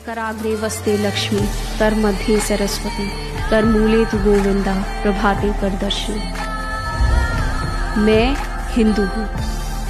कराग्रे वस्ते लक्ष्मी कर मध्ये सरस्वती कर मूले तु गोविंदा प्रभाते कर दर्शन। मैं हिंदू हूँ।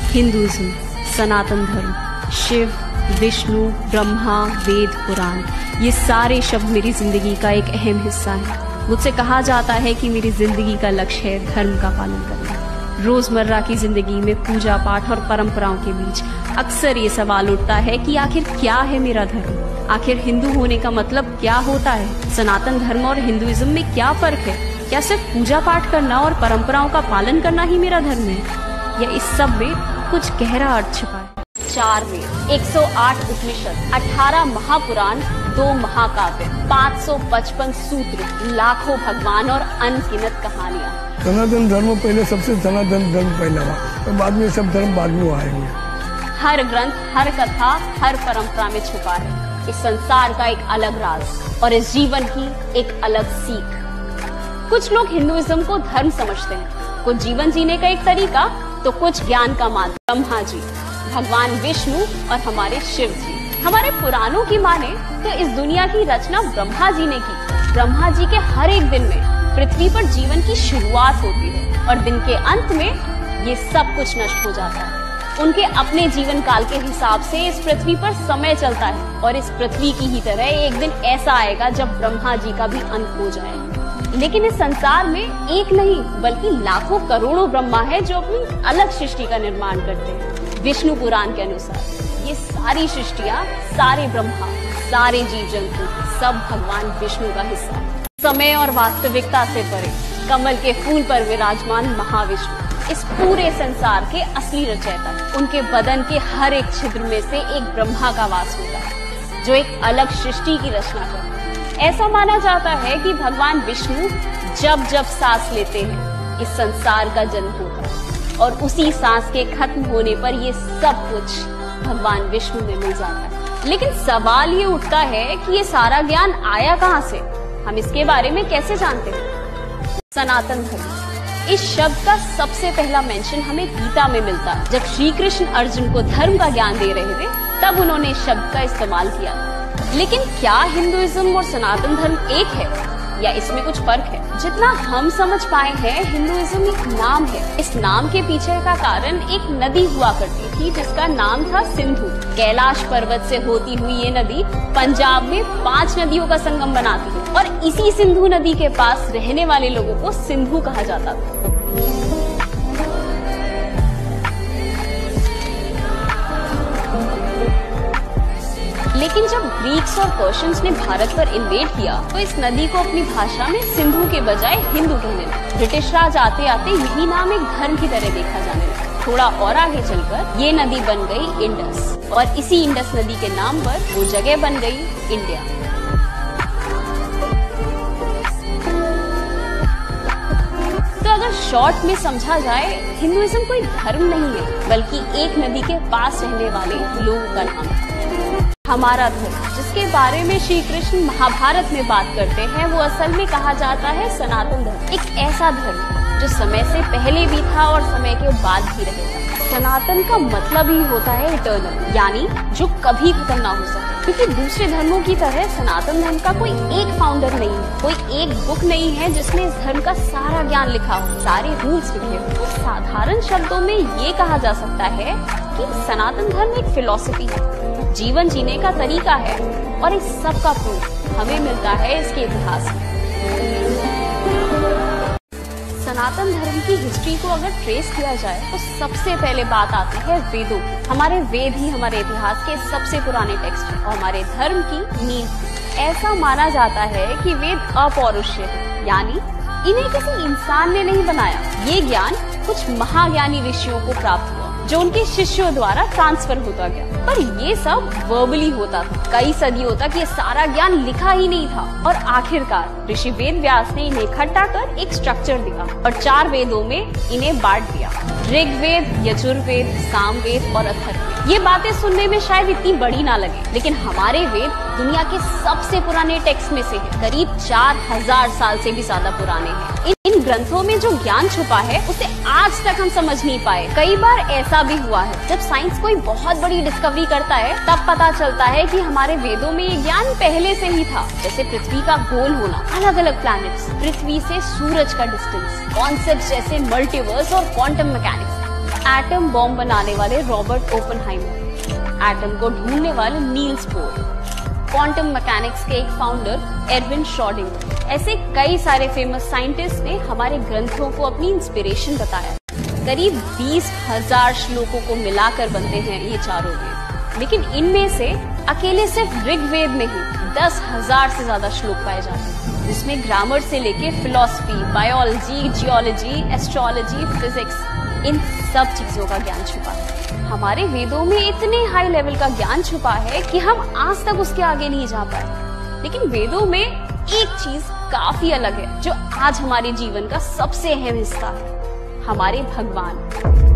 हिंदुइज्म, सनातन धर्म, शिव, विष्णु, ब्रह्मा, वेद, पुराण, ये सारे शब्द मेरी जिंदगी का एक अहम हिस्सा है। मुझसे कहा जाता है कि मेरी जिंदगी का लक्ष्य है धर्म का पालन करना। रोजमर्रा की जिंदगी में पूजा पाठ और परंपराओं के बीच अक्सर ये सवाल उठता है कि आखिर क्या है मेरा धर्म, आखिर हिंदू होने का मतलब क्या होता है, सनातन धर्म और हिंदुइज्म में क्या फर्क है, क्या सिर्फ पूजा पाठ करना और परंपराओं का पालन करना ही मेरा धर्म है, या इस सब में कुछ गहरा अर्थ छिपा है। 4 वेद, 108 उपनिषद, 18 महापुराण, 2 महाकाव्य, 555 सूत्र, लाखों भगवान और अनगिनत कहानियाँ। सनातन धर्म पहले, सबसे सनातन धर्म पहला हुआ, तो बाद में सब धर्म बाद में आए हुए। हर ग्रंथ, हर कथा, हर परंपरा में छुपा है इस संसार का एक अलग राज और इस जीवन की एक अलग सीख। कुछ लोग हिंदुइज्म को धर्म समझते हैं, कुछ जीवन जीने का एक तरीका, तो कुछ ज्ञान का माध्यम। ब्रह्मा जी, भगवान विष्णु और हमारे शिव जी। हमारे पुराणों की माने तो इस दुनिया की रचना ब्रह्मा जी ने की। ब्रह्मा जी के हर एक दिन में पृथ्वी पर जीवन की शुरुआत होती है और दिन के अंत में ये सब कुछ नष्ट हो जाता है। उनके अपने जीवन काल के हिसाब से इस पृथ्वी पर समय चलता है और इस पृथ्वी की ही तरह एक दिन ऐसा आएगा जब ब्रह्मा जी का भी अंत हो जाएगा। लेकिन इस संसार में एक नहीं बल्कि लाखों करोड़ों ब्रह्मा है जो अपनी अलग सृष्टि का निर्माण करते हैं। विष्णु पुराण के अनुसार ये सारी सृष्टियाँ, सारे ब्रह्मा, सारे जीव जंतु सब भगवान विष्णु का हिस्सा है। समय और वास्तविकता से परे कमल के फूल पर विराजमान महाविष्णु इस पूरे संसार के असली रचयिता। उनके बदन के हर एक छिद्र में से एक ब्रह्मा का वास होता है जो एक अलग सृष्टि की रचना करता है। ऐसा माना जाता है कि भगवान विष्णु जब जब सांस लेते हैं इस संसार का जन्म होता है और उसी सांस के खत्म होने पर ये सब कुछ भगवान विष्णु में मिल जाता है। लेकिन सवाल ये उठता है कि ये सारा ज्ञान आया कहाँ से, हम इसके बारे में कैसे जानते हैं। सनातन धर्म, इस शब्द का सबसे पहला मेंशन हमें गीता में मिलता है। जब श्री कृष्ण अर्जुन को धर्म का ज्ञान दे रहे थे तब उन्होंने इस शब्द का इस्तेमाल किया। लेकिन क्या हिंदुइज्म और सनातन धर्म एक है या इसमें कुछ फर्क है? जितना हम समझ पाए हैं, हिंदुइज्म एक नाम है। इस नाम के पीछे का कारण एक नदी हुआ करती थी जिसका नाम था सिंधु। कैलाश पर्वत से होती हुई ये नदी पंजाब में 5 नदियों का संगम बनाती है और इसी सिंधु नदी के पास रहने वाले लोगों को सिंधु कहा जाता था। लेकिन जब ग्रीक्स और पर्शियंस ने भारत पर इन्वेड किया तो इस नदी को अपनी भाषा में सिंधु के बजाय हिंदू कहने लगे। ब्रिटिश राज आते आते यही नाम एक धर्म की तरह देखा जाने लगा। थोड़ा और आगे चलकर ये नदी बन गई इंडस और इसी इंडस नदी के नाम पर वो जगह बन गई इंडिया। तो अगर शॉर्ट में समझा जाए, हिंदुइज्म कोई धर्म नहीं है बल्कि एक नदी के पास रहने वाले लोगों का नाम है। हमारा धर्म, जिसके बारे में श्री कृष्ण महाभारत में बात करते हैं, वो असल में कहा जाता है सनातन धर्म। एक ऐसा धर्म जो समय से पहले भी था और समय के बाद भी रहेगा। सनातन का मतलब ही होता है इटर्नल, यानी जो कभी खत्म ना हो सके। क्योंकि दूसरे धर्मों की तरह सनातन धर्म का कोई एक फाउंडर नहीं है, कोई एक बुक नहीं है जिसने इस धर्म का सारा ज्ञान लिखा हो, सारे रूल्स लिखे हो। तो साधारण शब्दों में ये कहा जा सकता है कि सनातन धर्म एक फिलॉसफी है, जीवन जीने का तरीका है और इस सब का प्रूफ हमें मिलता है इसके इतिहास में। सनातन धर्म की हिस्ट्री को अगर ट्रेस किया जाए तो सबसे पहले बात आती है वेदों की। हमारे वेद ही हमारे इतिहास के सबसे पुराने टेक्स्ट हैं और हमारे धर्म की नींव। ऐसा माना जाता है कि वेद अपौरुषेय है, यानी इन्हें किसी इंसान ने नहीं बनाया। ये ज्ञान कुछ महाज्ञानी ऋषियों को प्राप्त हुआ जो उनके शिष्यों द्वारा ट्रांसफर होता गया, पर ये सब वर्बली होता था। कई सदियों तक ये सारा ज्ञान लिखा ही नहीं था और आखिरकार ऋषि वेद व्यास ने इन्हें इकट्ठा कर एक स्ट्रक्चर दिया और 4 वेदों में इन्हें बांट दिया। ऋग्वेद, यजुर्वेद, सामवेद और अथर्ववेद। ये बातें सुनने में शायद इतनी बड़ी ना लगे, लेकिन हमारे वेद दुनिया के सबसे पुराने टेक्स्ट में से है। करीब 4000 साल से भी ज्यादा पुराने हैं। इन ग्रंथों में जो ज्ञान छुपा है उसे आज तक हम समझ नहीं पाए। कई बार ऐसा भी हुआ है जब साइंस कोई बहुत बड़ी डिस्कवरी करता है तब पता चलता है कि हमारे वेदों में ये ज्ञान पहले से ही था। जैसे पृथ्वी का गोल होना, अलग अलग प्लैनेट्स, पृथ्वी से सूरज का डिस्टेंस, कॉन्सेप्ट जैसे मल्टीवर्स और क्वांटम मैकेनिक्स, एटम बॉम्ब बनाने वाले रॉबर्ट ओपेनहाइमर, एटम को ढूंढने वाले नील्स बोर, क्वांटम मैकेनिक्स के एक फाउंडर एरविन श्रोडिंगर। ऐसे कई सारे फेमस साइंटिस्ट ने हमारे ग्रंथों को अपनी इंस्पिरेशन बताया। करीब 20,000 श्लोकों को मिलाकर बनते हैं ये चारों वेद, लेकिन इनमें से अकेले सिर्फ ऋग्वेद में ही 10,000 से ज्यादा श्लोक पाए जाते हैं, जिसमें ग्रामर से लेके philosophy, biology, geology, astrology, physics, इन सब चीजों का ज्ञान छुपा है। हमारे वेदों में इतने हाई लेवल का ज्ञान छुपा है कि हम आज तक उसके आगे नहीं जा पाए। लेकिन वेदों में एक चीज काफी अलग है जो आज हमारे जीवन का सबसे अहम हिस्सा है, हमारे भगवान।